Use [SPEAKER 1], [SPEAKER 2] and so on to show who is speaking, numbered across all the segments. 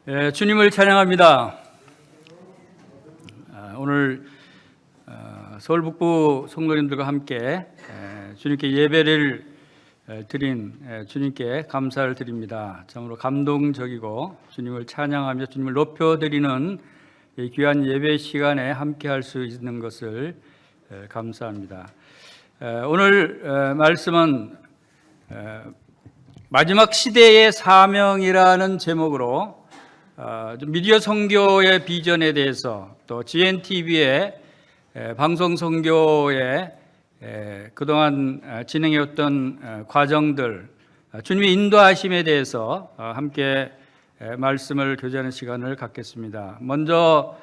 [SPEAKER 1] 주님을 찬양합니다. 오늘 서울 북부 성도님들과 함께 주님께 예배를 드린 주님께 감사를 드립니다. 참으로 감동적이고 주님을 찬양하며 주님을 높여드리는 이 귀한 예배 시간에 함께할 수 있는 것을 감사합니다. 오늘 말씀은 마지막 시대의 사명이라는 제목으로 미디어 선교의 비전에 대해서 또 GNTV의 방송 선교의 그동안 진행해왔던 과정들, 주님의 인도하심에 대해서 함께 말씀을 교제하는 시간을 갖겠습니다. 먼저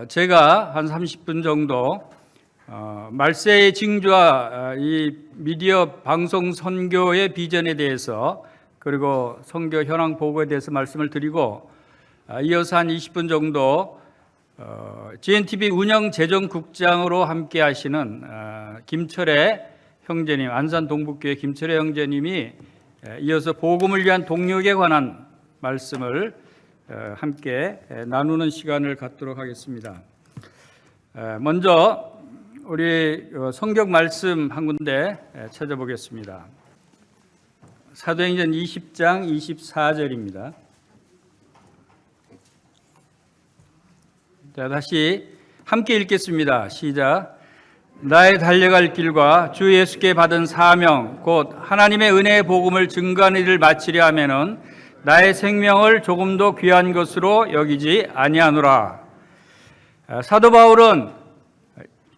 [SPEAKER 1] 제가 한 30분 정도 말세의 징조와 이 미디어 방송 선교의 비전에 대해서 그리고 선교 현황 보고에 대해서 말씀을 드리고 이어서 한 20분 정도 GNTV 운영 재정국장으로 함께 하시는 김철애 형제님, 안산 동북교회 김철애 형제님이 이어서 복음을 위한 동력에 관한 말씀을 함께 나누는 시간을 갖도록 하겠습니다. 먼저 우리 성경 말씀 한 군데 찾아보겠습니다. 사도행전 20장 24절입니다. 자, 다시 함께 읽겠습니다. 시작. 나의 달려갈 길과 주 예수께 받은 사명 곧 하나님의 은혜의 복음을 증거하는 일을 마치려 하면은 나의 생명을 조금도 귀한 것으로 여기지 아니하노라. 사도 바울은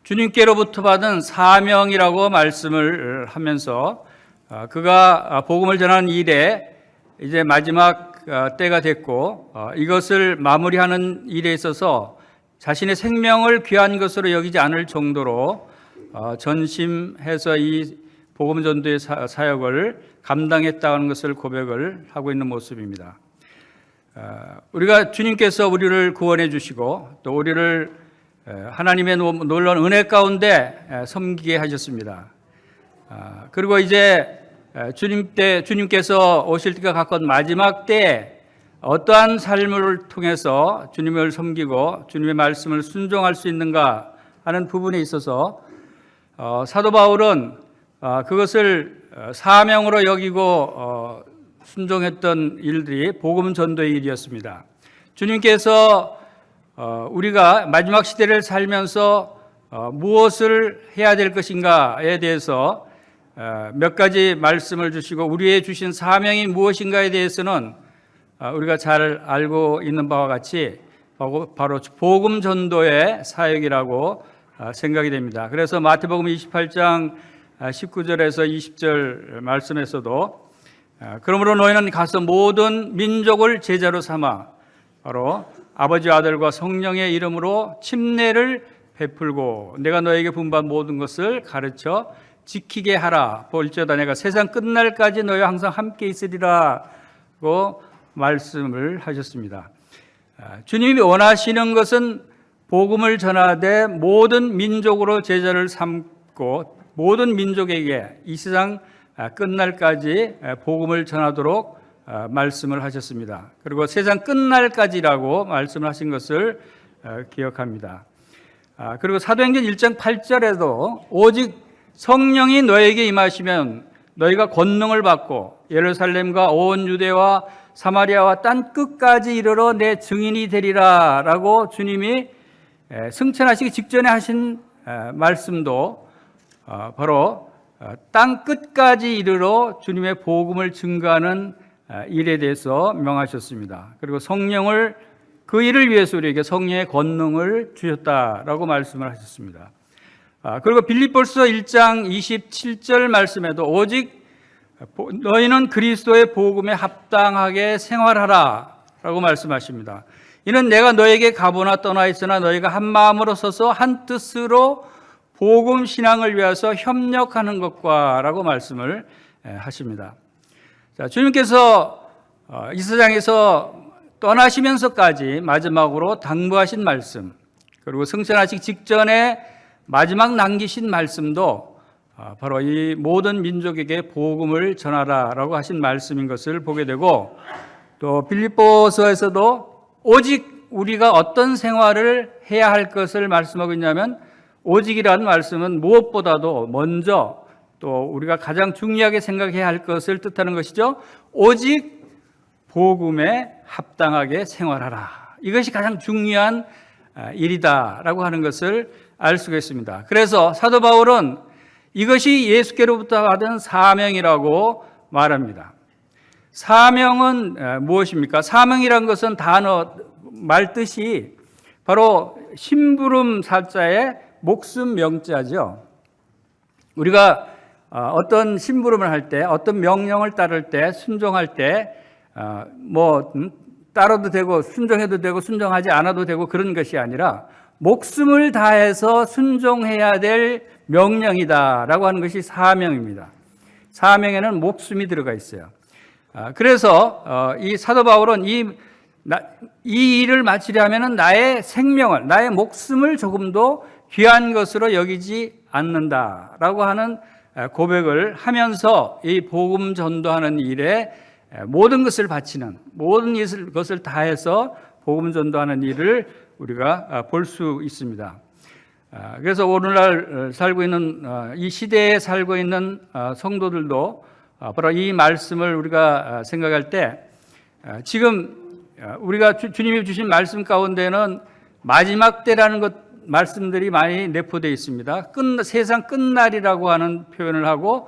[SPEAKER 1] 주님께로부터 받은 사명이라고 말씀을 하면서 그가 복음을 전하는 일에 이제 마지막 때가 됐고 이것을 마무리하는 일에 있어서 자신의 생명을 귀한 것으로 여기지 않을 정도로 전심해서 이 복음 전도의 사역을 감당했다는 것을 고백을 하고 있는 모습입니다. 우리가 주님께서 우리를 구원해 주시고 또 우리를 하나님의 놀라운 은혜 가운데 섬기게 하셨습니다. 그리고 이제 주님께서 오실 때가 가까운 마지막 때에 어떠한 삶을 통해서 주님을 섬기고 주님의 말씀을 순종할 수 있는가 하는 부분에 있어서 사도 바울은 그것을 사명으로 여기고 순종했던 일들이 복음 전도의 일이었습니다. 주님께서 우리가 마지막 시대를 살면서 무엇을 해야 될 것인가에 대해서 몇 가지 말씀을 주시고 우리의 주신 사명이 무엇인가에 대해서는 우리가 잘 알고 있는 바와 같이 바로 복음 전도의 사역이라고 생각이 됩니다. 그래서 마태복음 28장 19절에서 20절 말씀에서도 그러므로 너희는 가서 모든 민족을 제자로 삼아 바로 아버지와 아들과 성령의 이름으로 침례를 베풀고 내가 너에게 분부한 모든 것을 가르쳐 지키게 하라. 볼지어다 내가 세상 끝날까지 너희와 항상 함께 있으리라고 말씀을 하셨습니다. 주님이 원하시는 것은 복음을 전하되 모든 민족으로 제자를 삼고 모든 민족에게 이 세상 끝날까지 복음을 전하도록 말씀을 하셨습니다. 그리고 세상 끝날까지라고 말씀을 하신 것을 기억합니다. 그리고 사도행전 1장 8절에도 오직 성령이 너에게 임하시면 너희가 권능을 받고 예루살렘과 온 유대와 사마리아와 땅 끝까지 이르러 내 증인이 되리라 라고 주님이 승천하시기 직전에 하신 말씀도 바로 땅 끝까지 이르러 주님의 복음을 증거하는 일에 대해서 명하셨습니다. 그리고 성령을 그 일을 위해서 우리에게 성령의 권능을 주셨다라고 말씀을 하셨습니다. 그리고 빌립보서 1장 27절 말씀에도 오직 너희는 그리스도의 복음에 합당하게 생활하라 라고 말씀하십니다. 이는 내가 너에게 가보나 떠나 있으나 너희가 한 마음으로 서서 한 뜻으로 복음 신앙을 위해서 협력하는 것과 라고 말씀을 하십니다. 자, 주님께서 이 세상에서 떠나시면서까지 마지막으로 당부하신 말씀 그리고 승천하시기 직전에 마지막 남기신 말씀도 바로 이 모든 민족에게 복음을 전하라라고 하신 말씀인 것을 보게 되고 또 빌립보서에서도 오직 우리가 어떤 생활을 해야 할 것을 말씀하고 있냐면, 오직이라는 말씀은 무엇보다도 먼저 또 우리가 가장 중요하게 생각해야 할 것을 뜻하는 것이죠. 오직 복음에 합당하게 생활하라. 이것이 가장 중요한 일이다라고 하는 것을 알 수가 있습니다. 그래서 사도 바울은 이것이 예수께로부터 받은 사명이라고 말합니다. 사명은 무엇입니까? 사명이란 것은 단어 말 뜻이 바로 심부름 사자의 목숨 명자죠. 우리가 어떤 심부름을 할 때, 어떤 명령을 따를 때, 순종할 때, 따라도 되고 순종해도 되고 순종하지 않아도 되고 그런 것이 아니라 목숨을 다해서 순종해야 될 명령이다라고 하는 것이 사명입니다. 사명에는 목숨이 들어가 있어요. 그래서 이 사도 바울은 이 일을 마치려 하면은 나의 생명을, 나의 목숨을 조금도 귀한 것으로 여기지 않는다라고 하는 고백을 하면서 이 복음 전도하는 일에 모든 것을 바치는, 모든 것을 다해서 복음 전도하는 일을 우리가 볼 수 있습니다. 그래서 오늘날 살고 있는 이 시대에 살고 있는 성도들도 바로 이 말씀을 우리가 생각할 때, 지금 우리가 주님이 주신 말씀 가운데는 마지막 때라는 것 말씀들이 많이 내포되어 있습니다. 세상 끝날이라고 하는 표현을 하고,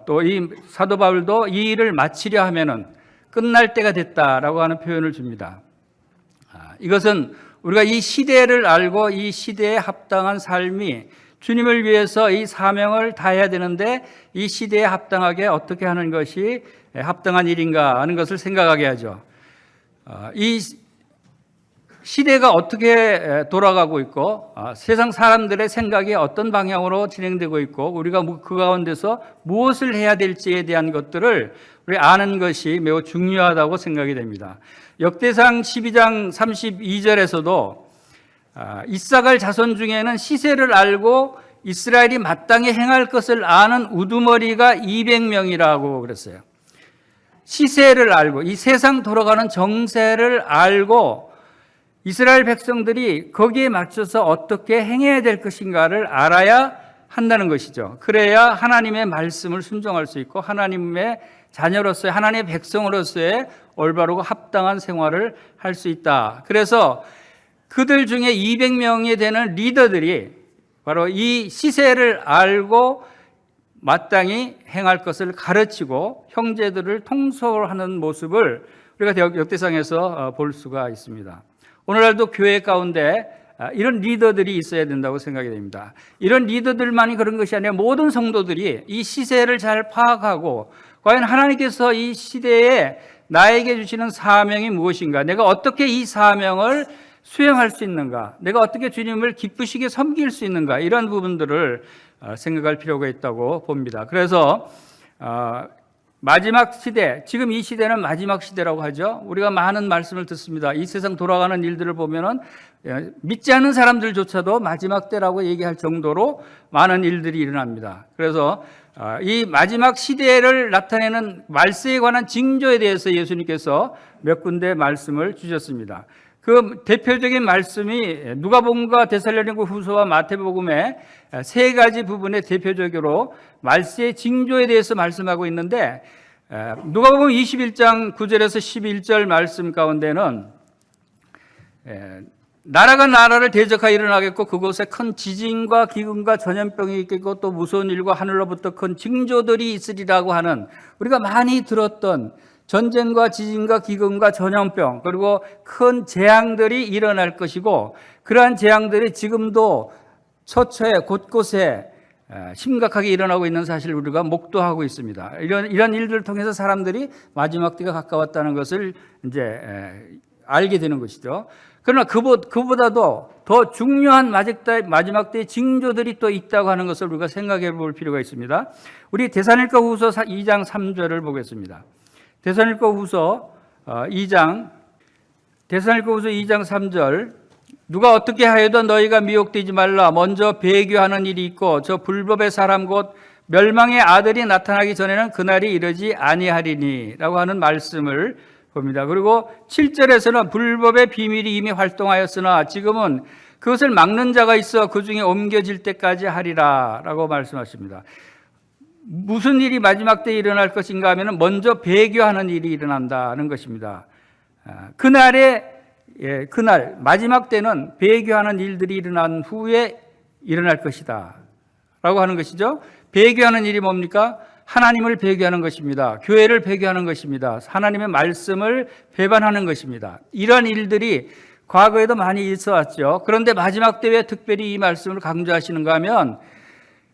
[SPEAKER 1] 또 이 사도 바울도 이 일을 마치려 하면은 끝날 때가 됐다라고 하는 표현을 줍니다. 이것은 우리가 이 시대를 알고 이 시대에 합당한 삶이, 주님을 위해서 이 사명을 다해야 되는데 이 시대에 합당하게 어떻게 하는 것이 합당한 일인가 하는 것을 생각하게 하죠. 이 시대가 어떻게 돌아가고 있고, 세상 사람들의 생각이 어떤 방향으로 진행되고 있고, 우리가 그 가운데서 무엇을 해야 될지에 대한 것들을 우리 아는 것이 매우 중요하다고 생각이 됩니다. 역대상 12장 32절에서도 이사갈 자손 중에는 시세를 알고 이스라엘이 마땅히 행할 것을 아는 우두머리가 200명이라고 그랬어요. 시세를 알고, 이 세상 돌아가는 정세를 알고 이스라엘 백성들이 거기에 맞춰서 어떻게 행해야 될 것인가를 알아야 한다는 것이죠. 그래야 하나님의 말씀을 순종할 수 있고 하나님의 자녀로서의, 하나님의 백성으로서의 올바르고 합당한 생활을 할 수 있다. 그래서 그들 중에 200명이 되는 리더들이 바로 이 시세를 알고 마땅히 행할 것을 가르치고 형제들을 통솔하는 모습을 우리가 역대상에서 볼 수가 있습니다. 오늘날도 교회 가운데 이런 리더들이 있어야 된다고 생각이 됩니다. 이런 리더들만이 그런 것이 아니라 모든 성도들이 이 시세를 잘 파악하고, 과연 하나님께서 이 시대에 나에게 주시는 사명이 무엇인가, 내가 어떻게 이 사명을 수행할 수 있는가, 내가 어떻게 주님을 기쁘시게 섬길 수 있는가, 이런 부분들을 생각할 필요가 있다고 봅니다. 그래서 마지막 시대, 지금 이 시대는 마지막 시대라고 하죠. 우리가 많은 말씀을 듣습니다. 이 세상 돌아가는 일들을 보면은 믿지 않는 사람들조차도 마지막 때라고 얘기할 정도로 많은 일들이 일어납니다. 그래서 이 마지막 시대를 나타내는 말세에 관한 징조에 대해서 예수님께서 몇 군데 말씀을 주셨습니다. 그 대표적인 말씀이 누가복음과 데살로니가 후서와 마태복음의 세 가지 부분에 대표적으로 말세의 징조에 대해서 말씀하고 있는데, 누가복음 21장 9절에서 11절 말씀 가운데는 나라가 나라를 대적하여 일어나겠고 그곳에 큰 지진과 기근과 전염병이 있겠고 또 무서운 일과 하늘로부터 큰 징조들이 있으리라고 하는, 우리가 많이 들었던 전쟁과 지진과 기근과 전염병, 그리고 큰 재앙들이 일어날 것이고, 그러한 재앙들이 지금도 처처에 곳곳에 심각하게 일어나고 있는 사실을 우리가 목도하고 있습니다. 이런 일들을 통해서 사람들이 마지막 때가 가까웠다는 것을 이제 알게 되는 것이죠. 그러나 그보다도 더 중요한 마지막 때의 징조들이 또 있다고 하는 것을 우리가 생각해 볼 필요가 있습니다. 우리 데살로니가 후서 2장 3절을 보겠습니다. 데살로니가 후서 2장 3절, 누가 어떻게 하여도 너희가 미혹되지 말라. 먼저 배교하는 일이 있고 저 불법의 사람 곧 멸망의 아들이 나타나기 전에는 그날이 이르지 아니하리니 라고 하는 말씀을 봅니다. 그리고 7절에서는 불법의 비밀이 이미 활동하였으나 지금은 그것을 막는 자가 있어 그 중에 옮겨질 때까지 하리라 라고 말씀하십니다. 무슨 일이 마지막 때에 일어날 것인가 하면 먼저 배교하는 일이 일어난다는 것입니다. 그날 마지막 때는 배교하는 일들이 일어난 후에 일어날 것이다 라고 하는 것이죠. 배교하는 일이 뭡니까? 하나님을 배교하는 것입니다. 교회를 배교하는 것입니다. 하나님의 말씀을 배반하는 것입니다. 이런 일들이 과거에도 많이 있어 왔죠. 그런데 마지막 때에 특별히 이 말씀을 강조하시는가 하면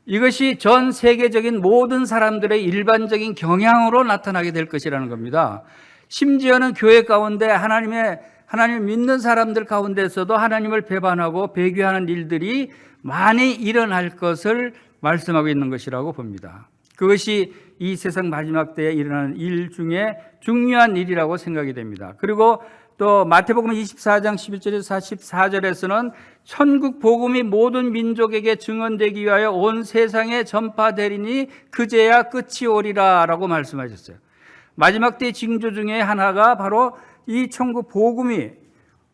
[SPEAKER 1] 이것이 전 세계적인 모든 사람들의 일반적인 경향으로 나타나게 될 것이라는 겁니다. 심지어는 교회 가운데 하나님을 믿는 사람들 가운데서도 하나님을 배반하고 배교하는 일들이 많이 일어날 것을 말씀하고 있는 것이라고 봅니다. 그것이 이 세상 마지막 때에 일어나는 일 중에 중요한 일이라고 생각이 됩니다. 그리고 또 마태복음 24장 11절에서 14절에서는 천국 복음이 모든 민족에게 증언되기 위하여 온 세상에 전파되리니 그제야 끝이 오리라 라고 말씀하셨어요. 마지막 때 징조 중에 하나가 바로 이 천국 복음이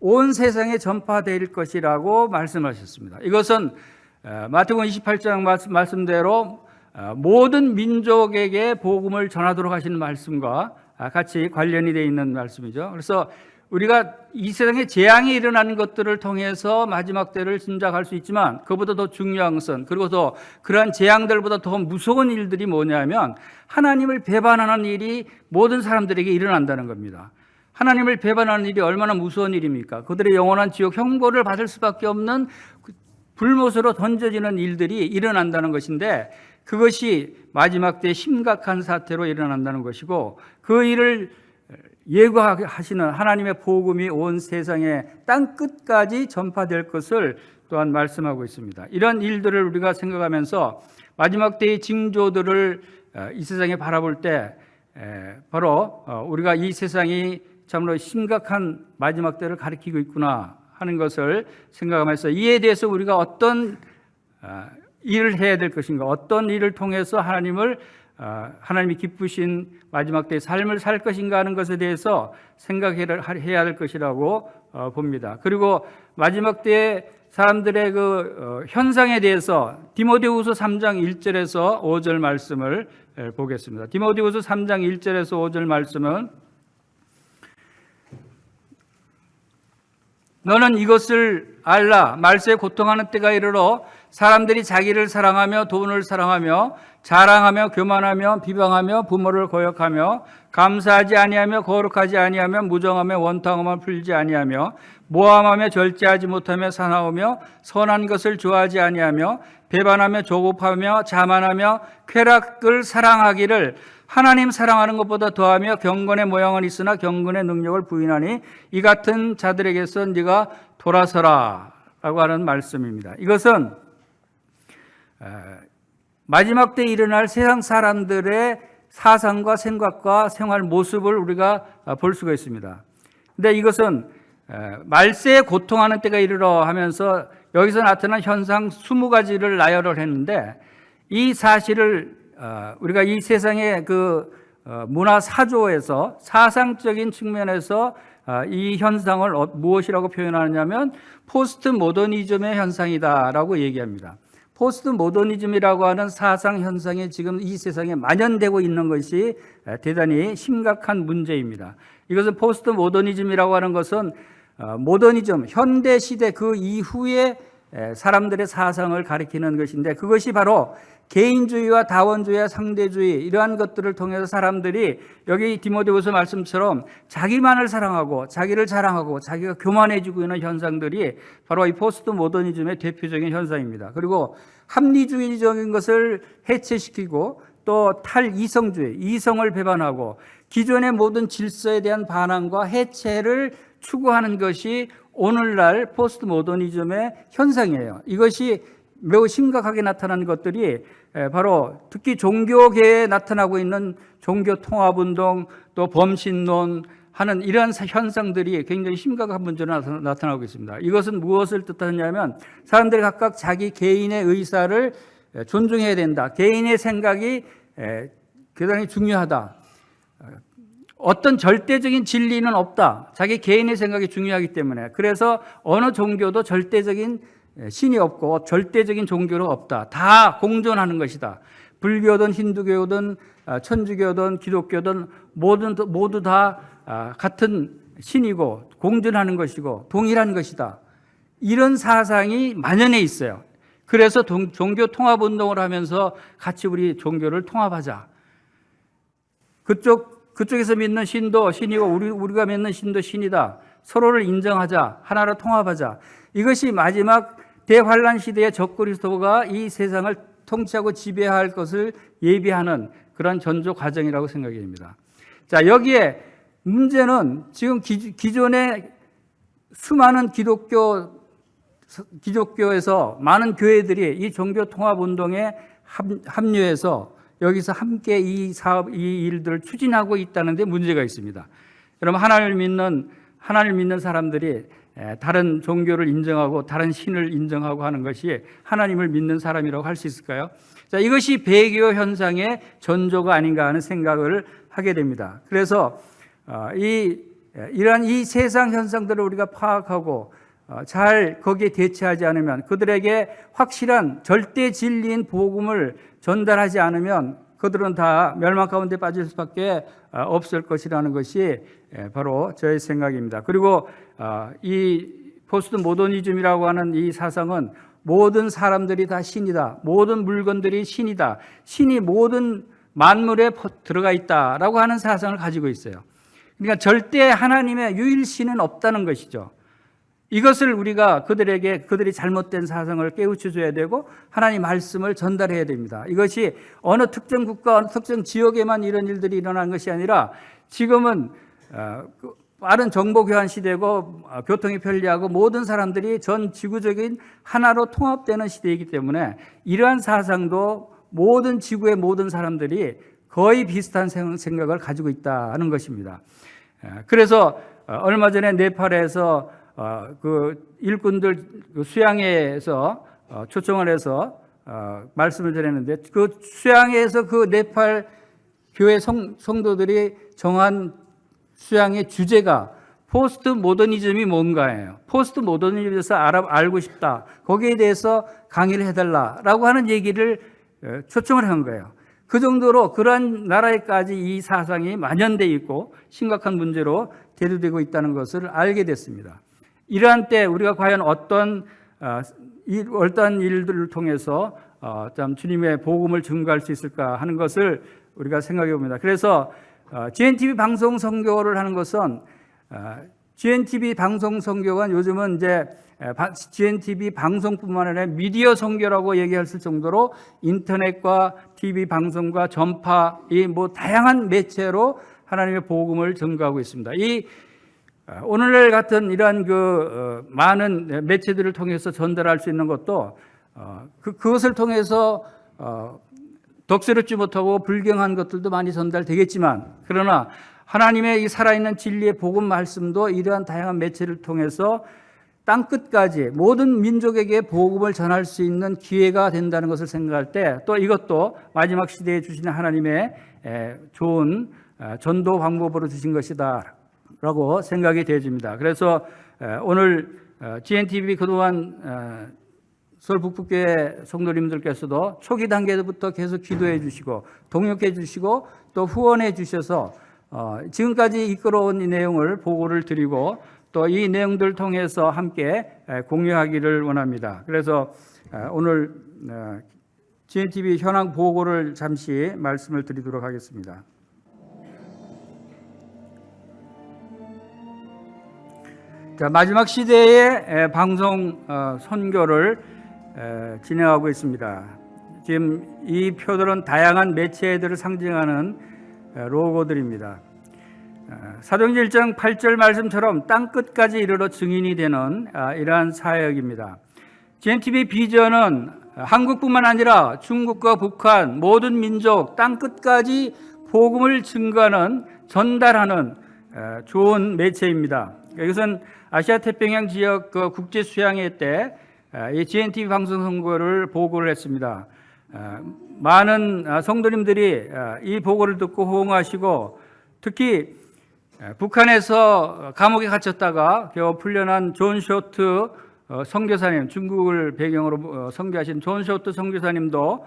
[SPEAKER 1] 온 세상에 전파될 것이라고 말씀하셨습니다. 이것은 마태복음 28장 말씀대로 모든 민족에게 복음을 전하도록 하시는 말씀과 같이 관련이 되어 있는 말씀이죠. 그래서 우리가 이 세상에 재앙이 일어나는 것들을 통해서 마지막 때를 짐작할 수 있지만 그보다 더 중요한 것은, 그리고 더 그러한 재앙들보다 더 무서운 일들이 뭐냐면 하나님을 배반하는 일이 모든 사람들에게 일어난다는 겁니다. 하나님을 배반하는 일이 얼마나 무서운 일입니까? 그들의 영원한 지옥 형벌을 받을 수밖에 없는 불못으로 던져지는 일들이 일어난다는 것인데, 그것이 마지막 때 심각한 사태로 일어난다는 것이고, 그 일을 예고하시는 하나님의 복음이 온 세상에 땅 끝까지 전파될 것을 또한 말씀하고 있습니다. 이런 일들을 우리가 생각하면서 마지막 때의 징조들을 이 세상에 바라볼 때 바로 우리가 이 세상이 참으로 심각한 마지막 때를 가리키고 있구나 하는 것을 생각하면서, 이에 대해서 우리가 어떤 일을 해야 될 것인가, 어떤 일을 통해서 하나님이 기쁘신 마지막 때의 삶을 살 것인가 하는 것에 대해서 생각해야 될 것이라고 봅니다. 그리고 마지막 때의 사람들의 그 현상에 대해서 디모데후서 3장 1절에서 5절 말씀을 보겠습니다. 디모데후서 3장 1절에서 5절 말씀은, 너는 이것을 알라. 말세에 고통하는 때가 이르러 사람들이 자기를 사랑하며 돈을 사랑하며 자랑하며 교만하며 비방하며 부모를 거역하며 감사하지 아니하며 거룩하지 아니하며 무정하며 원통함을 풀지 아니하며 모함하며 절제하지 못하며 사나우며 선한 것을 좋아하지 아니하며 배반하며 조급하며 자만하며 쾌락을 사랑하기를 하나님 사랑하는 것보다 더하며 경건의 모양은 있으나 경건의 능력을 부인하니 이 같은 자들에게서 네가 돌아서라 라고 하는 말씀입니다. 이것은 마지막 때 일어날 세상 사람들의 사상과 생각과 생활 모습을 우리가 볼 수가 있습니다. 근데 이것은 말세에 고통하는 때가 이르러 하면서 여기서 나타난 현상 20가지를 나열을 했는데, 이 사실을 우리가 이 세상의 그 문화 사조에서 사상적인 측면에서 이 현상을 무엇이라고 표현하느냐면 포스트 모더니즘의 현상이다라고 얘기합니다. 포스트 모더니즘이라고 하는 사상 현상이 지금 이 세상에 만연되고 있는 것이 대단히 심각한 문제입니다. 이것은 포스트 모더니즘이라고 하는 것은 모더니즘, 현대 시대 그 이후에 사람들의 사상을 가리키는 것인데, 그것이 바로 개인주의와 다원주의와 상대주의, 이러한 것들을 통해서 사람들이 여기 디모데후서 말씀처럼 자기만을 사랑하고 자기를 자랑하고 자기가 교만해지고 있는 현상들이 바로 이 포스트 모더니즘의 대표적인 현상입니다. 그리고 합리주의적인 것을 해체시키고 또 탈이성주의, 이성을 배반하고 기존의 모든 질서에 대한 반항과 해체를 추구하는 것이 오늘날 포스트 모더니즘의 현상이에요. 이것이 매우 심각하게 나타나는 것들이 바로 특히 종교계에 나타나고 있는 종교 통합운동, 또 범신론 하는 이러한 현상들이 굉장히 심각한 문제로 나타나고 있습니다. 이것은 무엇을 뜻하냐면 사람들이 각각 자기 개인의 의사를 존중해야 된다. 개인의 생각이 대단히 중요하다. 어떤 절대적인 진리는 없다. 자기 개인의 생각이 중요하기 때문에. 그래서 어느 종교도 절대적인 신이 없고 절대적인 종교는 없다. 다 공존하는 것이다. 불교든 힌두교든 천주교든 기독교든 모두 다 같은 신이고 공존하는 것이고 동일한 것이다. 이런 사상이 만연해 있어요. 그래서 종교 통합 운동을 하면서 같이 우리 종교를 통합하자. 그쪽에서 믿는 신도 신이고 우리가 믿는 신도 신이다. 서로를 인정하자. 하나로 통합하자. 이것이 마지막 대환란 시대의 적그리스도가 이 세상을 통치하고 지배할 것을 예비하는 그런 전조 과정이라고 생각이 됩니다. 자, 여기에 문제는 지금 기존의 수많은 기독교에서 많은 교회들이 이 종교 통합 운동에 합류해서 여기서 함께 이 일들을 추진하고 있다는 데 문제가 있습니다. 여러분, 하나님을 믿는 사람들이 다른 종교를 인정하고 다른 신을 인정하고 하는 것이 하나님을 믿는 사람이라고 할 수 있을까요? 자, 이것이 배교 현상의 전조가 아닌가 하는 생각을 하게 됩니다. 그래서 이러한 이 세상 현상들을 우리가 파악하고 잘 거기에 대처하지 않으면, 그들에게 확실한 절대 진리인 복음을 전달하지 않으면 그들은 다 멸망 가운데 빠질 수밖에 없을 것이라는 것이 바로 저의 생각입니다. 그리고 이 포스트 모더니즘이라고 하는 이 사상은 모든 사람들이 다 신이다. 모든 물건들이 신이다. 신이 모든 만물에 들어가 있다라고 하는 사상을 가지고 있어요. 그러니까 절대 하나님의 유일신은 없다는 것이죠. 이것을 우리가 그들이 잘못된 사상을 깨우쳐줘야 되고 하나님 말씀을 전달해야 됩니다. 이것이 어느 특정 국가, 어느 특정 지역에만 이런 일들이 일어나는 것이 아니라 지금은 빠른 정보 교환 시대고 교통이 편리하고 모든 사람들이 전 지구적인 하나로 통합되는 시대이기 때문에 이러한 사상도 모든 지구의 모든 사람들이 거의 비슷한 생각을 가지고 있다는 것입니다. 그래서 얼마 전에 네팔에서 그 일꾼들 수양회에서 초청을 해서 말씀을 드렸는데, 그 수양회에서 그 네팔 교회 성도들이 정한 수양의 주제가 포스트 모더니즘이 뭔가예요. 포스트 모더니즘에서 알고 싶다. 거기에 대해서 강의를 해달라라고 하는 얘기를 초청을 한 거예요. 그 정도로 그러한 나라에까지 이 사상이 만연되어 있고 심각한 문제로 대두되고 있다는 것을 알게 됐습니다. 이러한 때 우리가 과연 어떠한 일들을 통해서 참 주님의 복음을 증거할 수 있을까 하는 것을 우리가 생각해 봅니다. 그래서 GNTV 방송 선교를 하는 것은 GNTV 방송 선교가 요즘은 이제 GNTV 방송뿐만 아니라 미디어 선교라고 얘기할 정도로 인터넷과 TV 방송과 전파 이 다양한 매체로 하나님의 복음을 전가하고 있습니다. 오늘날 같은 이러한 많은 매체들을 통해서 전달할 수 있는 것도 그것을 통해서 덕스럽지 못하고 불경한 것들도 많이 전달되겠지만, 그러나 하나님의 이 살아있는 진리의 복음 말씀도 이러한 다양한 매체를 통해서 땅끝까지 모든 민족에게 복음을 전할 수 있는 기회가 된다는 것을 생각할 때, 또 이것도 마지막 시대에 주시는 하나님의 좋은 전도 방법으로 주신 것이다 라고 생각이 되어집니다. 그래서 오늘 GNTV 그동안 서울 북북교회 성도님들께서도 초기 단계부터 계속 기도해 주시고 동역해 주시고 또 후원해 주셔서 지금까지 이끌어온 이 내용을 보고를 드리고 또 이 내용들을 통해서 함께 공유하기를 원합니다. 그래서 오늘 GNTV 현황 보고를 잠시 말씀을 드리도록 하겠습니다. 자, 마지막 시대의 방송 선교를 진행하고 있습니다. 지금 이 표들은 다양한 매체들을 상징하는 로고들입니다. 사도행전 1장 8절 말씀처럼 땅끝까지 이르러 증인이 되는 이러한 사역입니다. GNTV 비전은 한국뿐만 아니라 중국과 북한 모든 민족 땅끝까지 복음을 증거하는 전달하는 좋은 매체입니다. 이것은 아시아 태평양 지역 국제 수양회 때 이 GNTV 방송 선거를 보고를 했습니다. 많은 성도님들이 이 보고를 듣고 호응하시고, 특히 북한에서 감옥에 갇혔다가 겨우 풀려난 존 쇼트 선교사님, 중국을 배경으로 선교하신 존 쇼트 선교사님도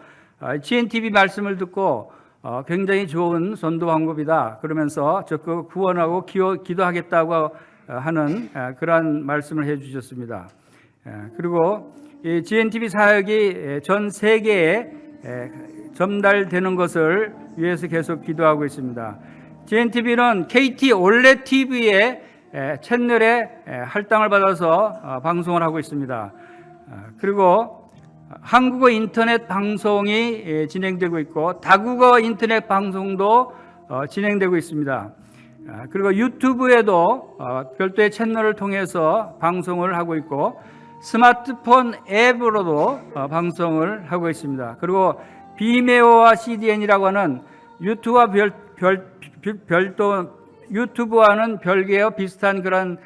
[SPEAKER 1] GNTV 말씀을 듣고 굉장히 좋은 전도 방법이다 그러면서 적극 구원하고 기도하겠다고 하는 그러한 말씀을 해주셨습니다. 그리고 이 GNTV 사역이 전 세계에 전달되는 것을 위해서 계속 기도하고 있습니다. GNTV는 KT 올레 TV의 채널에 할당을 받아서 방송을 하고 있습니다. 그리고 한국어 인터넷 방송이 진행되고 있고 다국어 인터넷 방송도 진행되고 있습니다. 그리고 유튜브에도 별도의 채널을 통해서 방송을 하고 있고 스마트폰 앱으로도 방송을 하고 있습니다. 그리고 비메오와 CDN이라고 하는 유튜브와는 별개의 비슷한 그런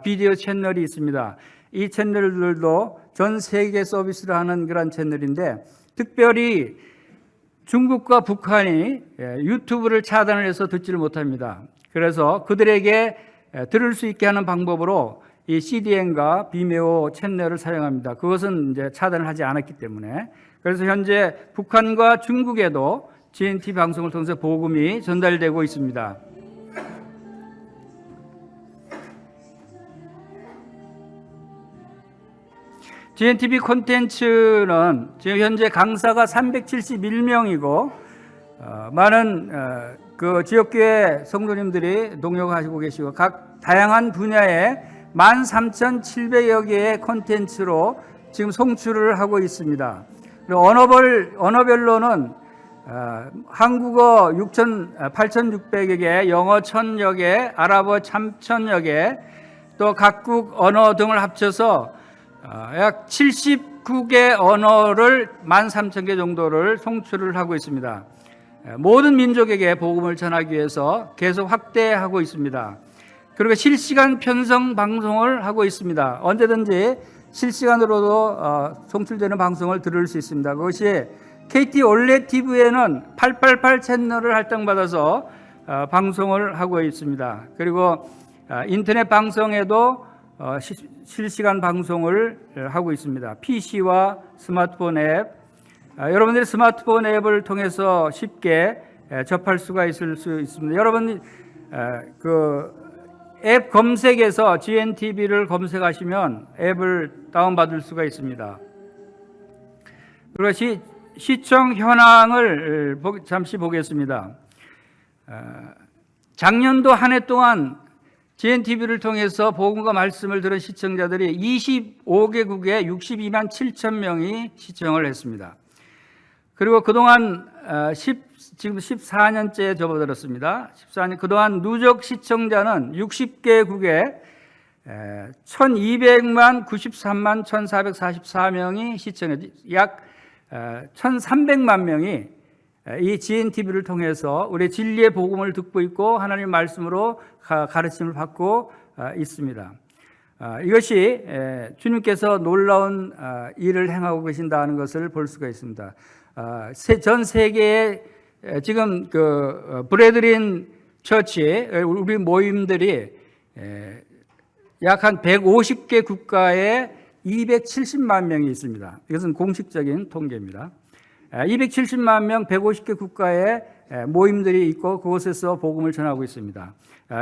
[SPEAKER 1] 비디오 채널이 있습니다. 이 채널들도 전 세계 서비스를 하는 그런 채널인데 특별히 중국과 북한이 유튜브를 차단을 해서 듣지를 못합니다. 그래서 그들에게 들을 수 있게 하는 방법으로 이 CDN과 비메오 채널을 사용합니다. 그것은 이제 차단을 하지 않았기 때문에. 그래서 현재 북한과 중국에도 GNTV 방송을 통해서 복음이 전달되고 있습니다. GNTV 콘텐츠는 지금 현재 강사가 371명이고 많은 그 지역교회 성도님들이 동역하시고 계시고 각 다양한 분야에 13,700여 개의 콘텐츠로 지금 송출을 하고 있습니다. 그리고 언어별로는 한국어 8,600여 개, 영어 1,000여 개, 아랍어 3,000여 개, 또 각국 언어 등을 합쳐서 약 79개 언어를 13,000개 정도를 송출을 하고 있습니다. 모든 민족에게 복음을 전하기 위해서 계속 확대하고 있습니다. 그리고 실시간 편성 방송을 하고 있습니다. 언제든지 실시간으로도 송출되는 방송을 들을 수 있습니다. 그것이 KT 올레 TV에는 888 채널을 할당받아서 방송을 하고 있습니다. 그리고 인터넷 방송에도 실시간 방송을 하고 있습니다. PC와 스마트폰 앱, 여러분들이 스마트폰 앱을 통해서 쉽게 접할 수가 있을 수 있습니다. 여러분 그 앱 검색에서 GNTV를 검색하시면 앱을 다운받을 수가 있습니다. 그리고 시청 현황을 잠시 보겠습니다. 작년도 한 해 동안 GNTV를 통해서 복음과 말씀을 들은 시청자들이 25개국에 62만 7천 명이 시청을 했습니다. 그리고 그동안 지금 14년째 접어들었습니다. 14년 그동안 누적 시청자는 60개국에 1200만 93만 1444명이 시청했 약 1300만 명이 이 GNTV를 통해서 우리 진리의 복음을 듣고 있고 하나님의 말씀으로 가르침을 받고 있습니다. 이것이 주님께서 놀라운 일을 행하고 계신다는 것을 볼 수가 있습니다. 전 세계에 지금 그 브레드린 처치 우리 모임들이 약 한 150개 국가에 270만 명이 있습니다. 이것은 공식적인 통계입니다. 270만 명 150개 국가에 모임들이 있고 그곳에서 복음을 전하고 있습니다.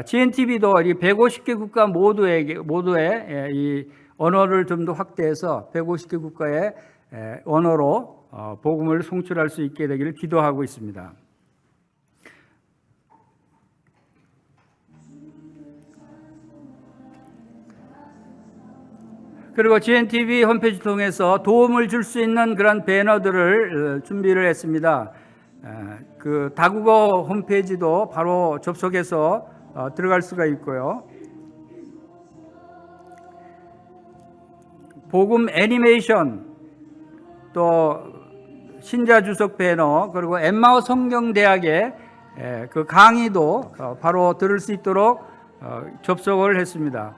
[SPEAKER 1] GNTV도 이 150개 국가 모두의 이 언어를 좀 더 확대해서 150개 국가의 언어로 복음을 송출할 수 있게 되기를 기도하고 있습니다. 그리고 GNTV 홈페이지 통해서 도움을 줄 수 있는 그런 배너들을 준비를 했습니다. 그 다국어 홈페이지도 바로 접속해서 들어갈 수가 있고요. 복음 애니메이션, 또 신자 주석 배너, 그리고 엠마오 성경대학의 그 강의도 바로 들을 수 있도록 접속을 했습니다.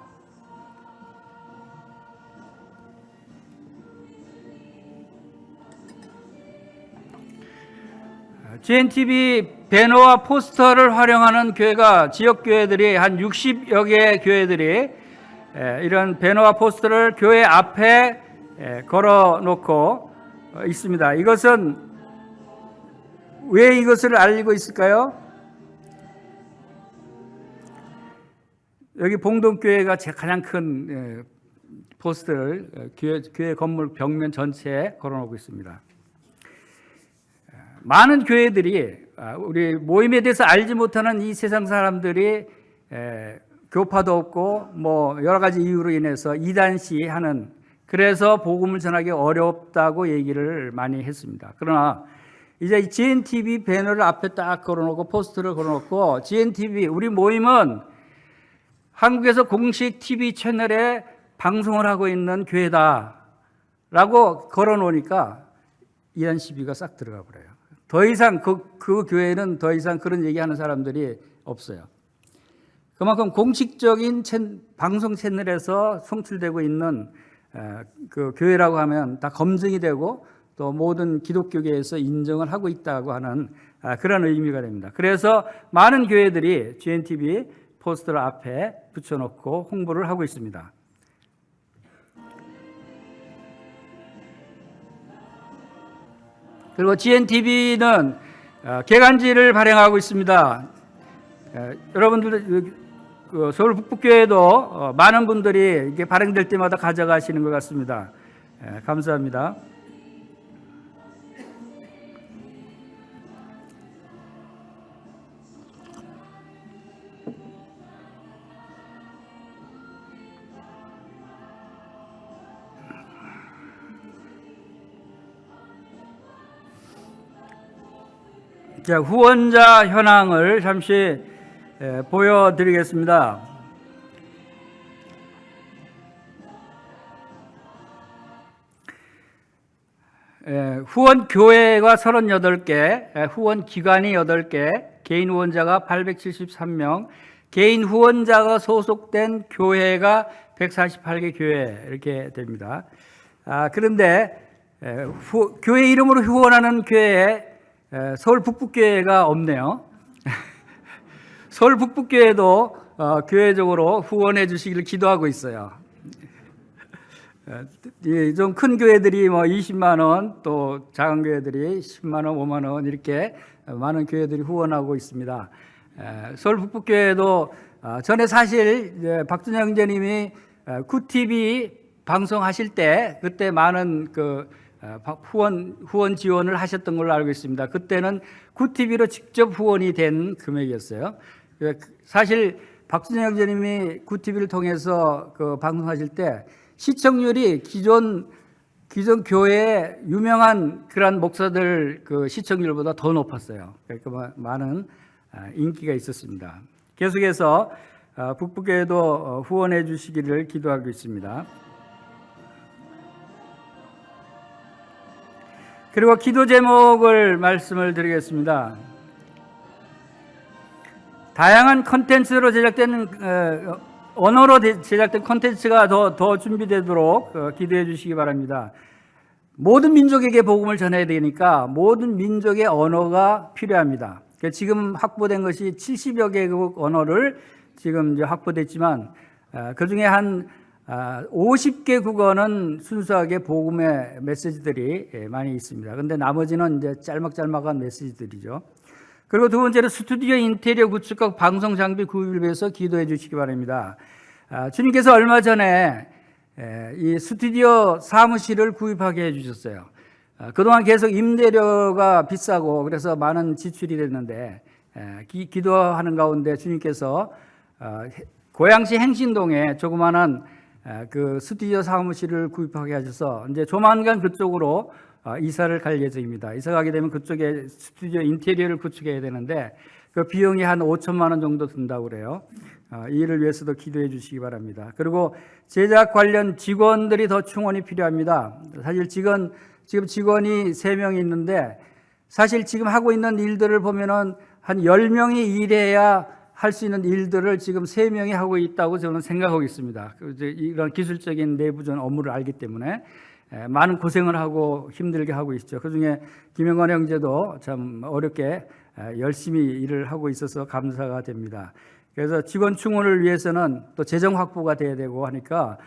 [SPEAKER 1] GNTV 배너와 포스터를 활용하는 교회가 지역 교회들이 한 60여 개의 교회들이 이런 배너와 포스터를 교회 앞에 걸어놓고 있습니다. 이것은 왜 이것을 알리고 있을까요? 여기 봉동교회가 가장 큰 포스터를 교회 건물 벽면 전체에 걸어놓고 있습니다. 많은 교회들이 우리 모임에 대해서 알지 못하는 이 세상 사람들이 교파도 없고 뭐 여러 가지 이유로 인해서 이단시 하는, 그래서 복음을 전하기 어렵다고 얘기를 많이 했습니다. 그러나 이제 GNTV 배너를 앞에 딱 걸어놓고 포스터를 걸어놓고 GNTV 우리 모임은 한국에서 공식 TV 채널에 방송을 하고 있는 교회다라고 걸어놓으니까 이단 시비가 싹 들어가 버려요. 더 이상 그 교회는 더 이상 그런 얘기하는 사람들이 없어요. 그만큼 공식적인 방송 채널에서 송출되고 있는 그 교회라고 하면 다 검증이 되고 또 모든 기독교계에서 인정을 하고 있다고 하는 그런 의미가 됩니다. 그래서 많은 교회들이 GNTV 포스터를 앞에 붙여놓고 홍보를 하고 있습니다. 그리고 GNTV는 개간지를 발행하고 있습니다. 여러분들 서울 북부교회도 많은 분들이 이게 발행될 때마다 가져가시는 것 같습니다. 감사합니다. 자, 후원자 현황을 잠시 보여드리겠습니다. 후원 교회가 38개, 후원 기관이 8개, 개인 후원자가 873명, 개인 후원자가 소속된 교회가 148개 교회 이렇게 됩니다. 그런데 교회 이름으로 후원하는 교회에 서울 북부교회가 없네요. 서울 북부교회도 교회적으로 후원해 주시기를 기도하고 있어요. 좀 큰 교회들이 뭐 20만 원, 또 작은 교회들이 10만 원, 5만 원 이렇게 많은 교회들이 후원하고 있습니다. 서울 북부교회도 전에 사실 박준영 형제님이 구TV 방송하실 때 그때 많은 그 후원 지원을 하셨던 걸로 알고 있습니다. 그때는 구TV로 직접 후원이 된 금액이었어요. 사실 박준영 형제님이 구TV를 통해서 그 방송하실 때 시청률이 기존 교회의 유명한 그런 목사들 그 시청률보다 더 높았어요. 그러니까 많은 인기가 있었습니다. 계속해서 북부교회도 후원해 주시기를 기도하고 있습니다. 그리고 기도 제목을 말씀을 드리겠습니다. 다양한 콘텐츠로 제작된 언어로 제작된 콘텐츠가 더 준비되도록 기도해 주시기 바랍니다. 모든 민족에게 복음을 전해야 되니까 모든 민족의 언어가 필요합니다. 지금 확보된 것이 70여 개국 언어를 지금 이제 확보됐지만 그 중에 한 50개 국어는 순수하게 복음의 메시지들이 많이 있습니다. 그런데 나머지는 이제 짤막짤막한 메시지들이죠. 그리고 두 번째로 스튜디오 인테리어 구축과 방송 장비 구입을 위해서 기도해 주시기 바랍니다. 주님께서 얼마 전에 이 스튜디오 사무실을 구입하게 해주셨어요. 그동안 계속 임대료가 비싸고 그래서 많은 지출이 됐는데 기도하는 가운데 주님께서 고양시 행신동에 조그마한 그 스튜디오 사무실을 구입하게 하셔서 이제 조만간 그쪽으로 이사를 갈 예정입니다. 이사 가게 되면 그쪽에 스튜디오 인테리어를 구축해야 되는데 그 비용이 한 5천만 원 정도 든다고 그래요. 이 일을 위해서도 기도해 주시기 바랍니다. 그리고 제작 관련 직원들이 더 충원이 필요합니다. 사실 지금 직원이 3명이 있는데 사실 지금 하고 있는 일들을 보면은 한 10명이 일해야 할 수 있는 일들을 지금 3명이 하고 있다고 저는 생각하고 있습니다. 이런 기술적인 내부적인 업무를 알기 때문에 많은 고생을 하고 힘들게 하고 있죠. 그중에 김영건 형제도 참 어렵게 열심히 일을 하고 있어서 감사가 됩니다. 그래서 직원 충원을 위해서는 또 재정 확보가 돼야 되고 하니까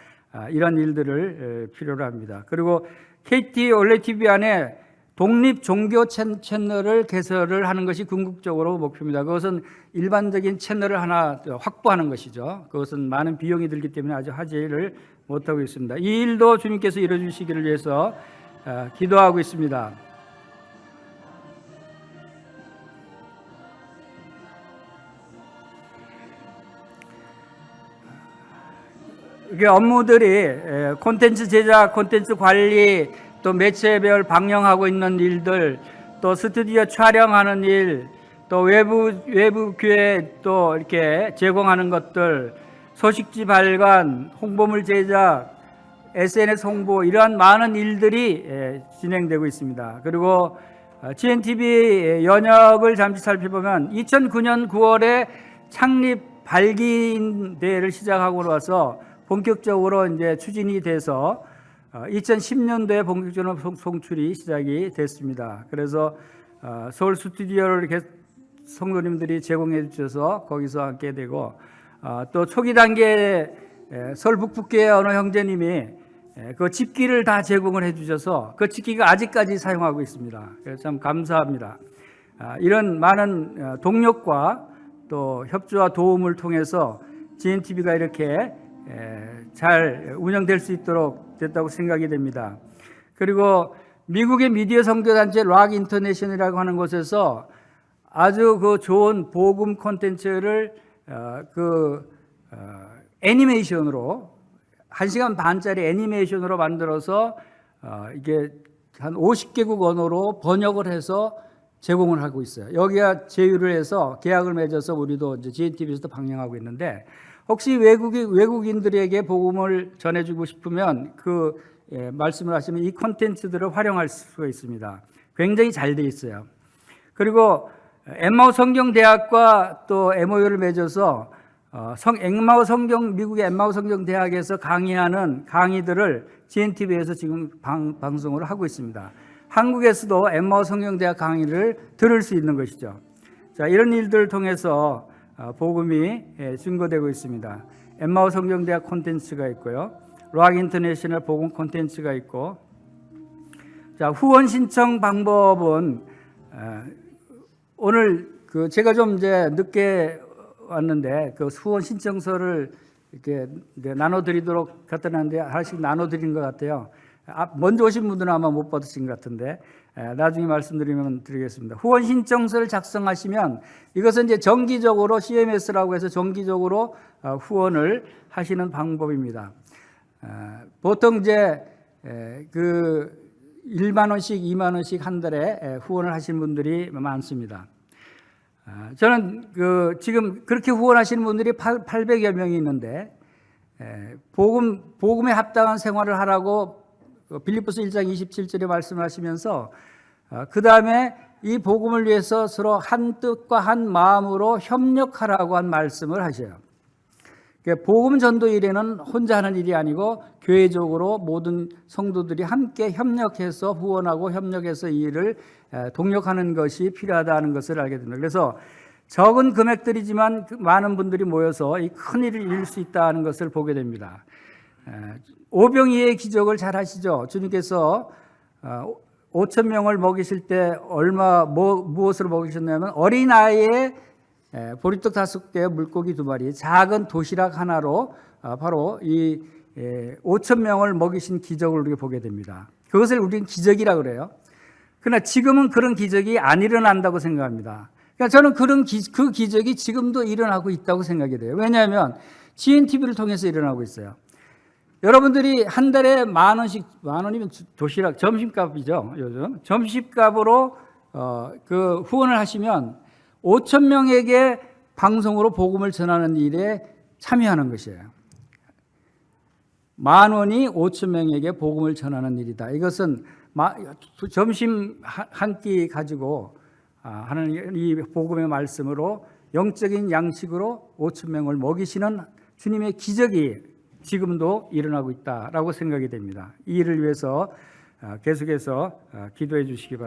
[SPEAKER 1] 이런 일들을 필요로 합니다. 그리고 KT 올레 TV 안에 독립 종교 채널을 개설을 하는 것이 궁극적으로 목표입니다. 그것은 일반적인 채널을 하나 확보하는 것이죠. 그것은 많은 비용이 들기 때문에 아주 하지를 못하고 있습니다. 이 일도 주님께서 이루어주시기를 위해서 기도하고 있습니다. 이게 업무들이 콘텐츠 제작, 콘텐츠 관리, 또 매체별 방영하고 있는 일들, 또 스튜디오 촬영하는 일, 또 외부 교회 또 이렇게 제공하는 것들, 소식지 발간, 홍보물 제작, SNS 홍보, 이러한 많은 일들이 진행되고 있습니다. 그리고 GNTV 연역을 잠시 살펴보면 2009년 9월에 창립 발기인 대회를 시작하고 나서 본격적으로 이제 추진이 돼서 2010년도에 본격적으로 송출이 시작이 됐습니다. 그래서 서울 스튜디오를 이렇게 성도님들이 제공해 주셔서 거기서 하게 되고, 또 초기 단계에 서울 북북교회 어느 형제님이 그 집기를 다 제공을 해 주셔서 그 집기가 아직까지 사용하고 있습니다. 그래서 참 감사합니다. 이런 많은 동력과 또 협조와 도움을 통해서 GNTV가 이렇게 잘 운영될 수 있도록 됐다고 생각이 됩니다. 그리고 미국의 미디어 선교단체 락 인터내셔널이라고 하는 곳에서 아주 그 좋은 복음 콘텐츠를 애니메이션으로 1시간 반짜리 애니메이션으로 만들어서 이게 한 50개국 언어로 번역을 해서 제공을 하고 있어요. 여기가 제휴를 해서 계약을 맺어서 우리도 이제 GNTV에서도 방영하고 있는데, 혹시 외국인들에게 복음을 전해주고 싶으면 말씀을 하시면 이 콘텐츠들을 활용할 수가 있습니다. 굉장히 잘 돼 있어요. 그리고 엠마오 성경대학과 또 MOU를 맺어서 미국의 엠마오 성경대학에서 강의하는 강의들을 GNTV에서 지금 방송을 하고 있습니다. 한국에서도 엠마오 성경대학 강의를 들을 수 있는 것이죠. 자, 이런 일들을 통해서 복음이 증거되고 있습니다. 엠마오 성경대학 콘텐츠가 있고요, 락 인터내셔널 복음 콘텐츠가 있고, 자, 후원 신청 방법은 오늘 제가 좀 이제 늦게 왔는데 그 후원 신청서를 이렇게 나눠드리도록 갖다 놨는데 하나씩 나눠드린 것 같아요. 먼저 오신 분들은 아마 못 받으신 것 같은데 나중에 말씀드리면 드리겠습니다. 후원 신청서를 작성하시면 이것은 이제 정기적으로 CMS라고 해서 정기적으로 후원을 하시는 방법입니다. 보통 이제 1만 원씩 2만 원씩 한 달에 후원을 하시는 분들이 많습니다. 저는 지금 그렇게 후원하시는 분들이 800여 명이 있는데 복음에 합당한 생활을 하라고 빌립보서 1장 27절에 말씀하시면서 그 다음에 이 복음을 위해서 서로 한 뜻과 한 마음으로 협력하라고 한 말씀을 하셔요. 복음 전도 일에는 혼자 하는 일이 아니고 교회적으로 모든 성도들이 함께 협력해서 후원하고 협력해서 이 일을 동력하는 것이 필요하다는 것을 알게 됩니다. 그래서 적은 금액들이지만 많은 분들이 모여서 이 큰 일을 이룰 수 있다는 것을 보게 됩니다. 오병이의 기적을 잘 아시죠? 주님께서 5천 명을 먹이실 때 무엇으로 먹이셨냐면 어린아이의 보리떡 5개, 물고기 2마리, 작은 도시락 하나로 바로 이 5천 명을 먹이신 기적을 우리가 보게 됩니다. 그것을 우리는 기적이라고 그래요. 그러나 지금은 그런 기적이 안 일어난다고 생각합니다. 그러니까 저는 그 기적이 지금도 일어나고 있다고 생각이 돼요. 왜냐하면 GNTV를 통해서 일어나고 있어요. 여러분들이 한 달에 만 원이면 도시락, 점심값이죠. 요즘 점심값으로 후원을 하시면 5천 명에게 방송으로 복음을 전하는 일에 참여하는 것이에요. 10,000원이 5천 명에게 복음을 전하는 일이다. 이것은 점심 한 끼 가지고 하는 이 복음의 말씀으로 영적인 양식으로 5천 명을 먹이시는 주님의 기적이 지금도 일어나고 있다라고 생각이 됩니다. 이 일을 위해서 계속해서 기도해 주시기 바랍니다.